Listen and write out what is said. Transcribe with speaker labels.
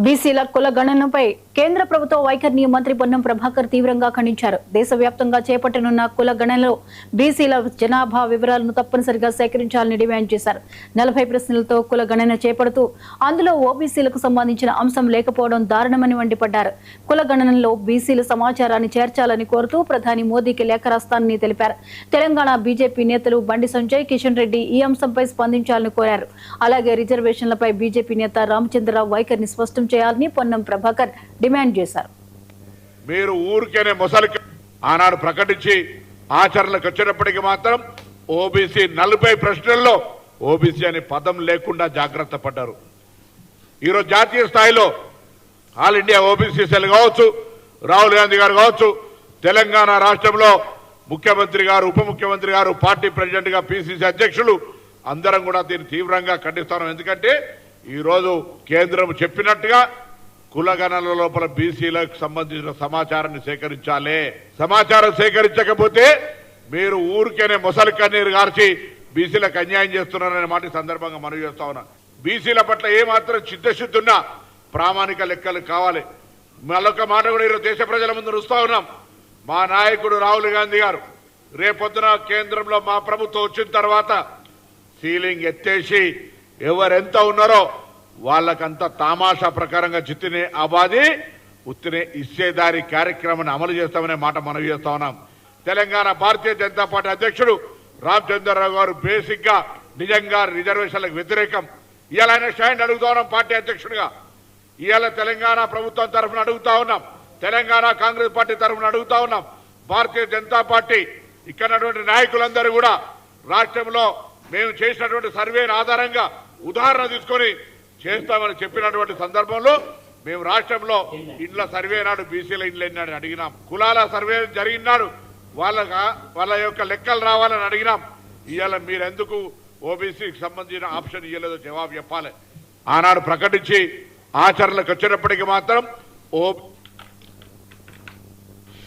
Speaker 1: బీసీల కుల గణనపై కేంద్ర ప్రభుత్వ వైఖరిని మంత్రి పొన్నం ప్రభాకర్ తీవ్రంగా ఖండించారు. దేశవ్యాప్తంగా చేపట్టనున్న కుల గణనలో బీసీల జనాభా వివరాలను తప్పనిసరిగా సేకరించాలని డిమాండ్ చేశారు. 40 ప్రశ్నలతో కుల గణన చేపడుతూ అందులో ఓబీసీలకు సంబంధించిన అంశం లేకపోవడం దారుణమని మండిపడ్డారు. కుల గణనలో బీసీల సమాచారాన్ని చేర్చాలని కోరుతూ ప్రధాని మోదీకి లేఖ రాస్తానని తెలిపారు. తెలంగాణ బీజేపీ నేతలు బండి సంజయ్, కిషన్ రెడ్డి ఈ అంశంపై స్పందించాలని కోరారు. అలాగే రిజర్వేషన్లపై బీజేపీ నేత రామచంద్రరావు వైఖరిని స్పష్టం చేయాలని పొన్నం ప్రభాకర్ డిమాండ్ చేశారు.
Speaker 2: మీరు ఊరికేనే మొసలికి ఆనాడు ప్రకటించి ఆచరణకు వచ్చినప్పటికీ మాత్రం ఓబీసీ 40 ప్రశ్నల్లో ఓబీసీ అనే పదం లేకుండా జాగ్రత్త పడ్డారు. ఈరోజు జాతీయ స్థాయిలో ఆల్ ఇండియా ఓబీసీ సెల్ కావచ్చు, రాహుల్ గాంధీ గారు కావచ్చు, తెలంగాణ రాష్ట్రంలో ముఖ్యమంత్రి గారు, ఉప ముఖ్యమంత్రి గారు, పార్టీ ప్రెసిడెంట్ గా పిసిసి అధ్యక్షులు అందరం కూడా దీన్ని తీవ్రంగా ఖండిస్తున్నాం. ఎందుకంటే ఈరోజు కేంద్రం చెప్పినట్టుగా కులగణన లోపల బీసీలకు సంబంధించిన సమాచారాన్ని సేకరించాలి. సమాచారం సేకరించకపోతే మీరు ఊరికేనే మొసలి కన్నీరు గార్చి బీసీలకు అన్యాయం చేస్తున్నారనే మాట సందర్భంగా మనవి చేస్తా ఉన్నా. బీసీల పట్ల ఏమాత్రం చిత్తశుద్ధి ఉన్నా ప్రామాణిక లెక్కలు కావాలి. మరొక మాట కూడా ఈరోజు దేశ ప్రజల ముందు ఉంచుతా ఉన్నాం. మా నాయకుడు రాహుల్ గాంధీ గారు రేపొద్దున కేంద్రంలో మా ప్రభుత్వం వచ్చిన తర్వాత సీలింగ్ ఎత్తేసి ఎవరెంత ఉన్నారో వాళ్ళకంతా తామాషా ప్రకారంగా చిత్తినే ఆబాది ఉత్తినే ఇచ్చేదారి కార్యక్రమాన్ని అమలు చేస్తామనే మాట మనవి చేస్తా ఉన్నాం. తెలంగాణ భారతీయ జనతా పార్టీ అధ్యక్షుడు రామచంద్రరావు గారు బేసిక్ గా నిజంగా రిజర్వేషన్లకు వ్యతిరేకం. ఇవాళ ఆయన స్టాండ్ అడుగుతా ఉన్నాం. పార్టీ అధ్యక్షుడిగా ఇవాళ తెలంగాణ ప్రభుత్వం తరఫున అడుగుతా ఉన్నాం. తెలంగాణ కాంగ్రెస్ పార్టీ తరఫున అడుగుతా ఉన్నాం. భారతీయ జనతా పార్టీ ఇక్కడ నాయకులందరూ కూడా రాష్ట్రంలో మేము చేసినటువంటి సర్వేని ఆధారంగా ఉదాహరణ తీసుకొని చేస్తామని చెప్పినటువంటి సందర్భంలో మేము రాష్ట్రంలో ఇండ్ల సర్వే నాడు బీసీల ఇండ్లు ఎన్నాడు అడిగినాం. కులాల సర్వే జరిగినాడు వాళ్ళ యొక్క లెక్కలు రావాలని అడిగినాం. ఇవాళ మీరెందుకు ఓబీసీకి సంబంధించిన ఆప్షన్ ఇవ్వలేదో జవాబు చెప్పాలి. ఆనాడు ప్రకటించి ఆచరణకు వచ్చినప్పటికీ మాత్రం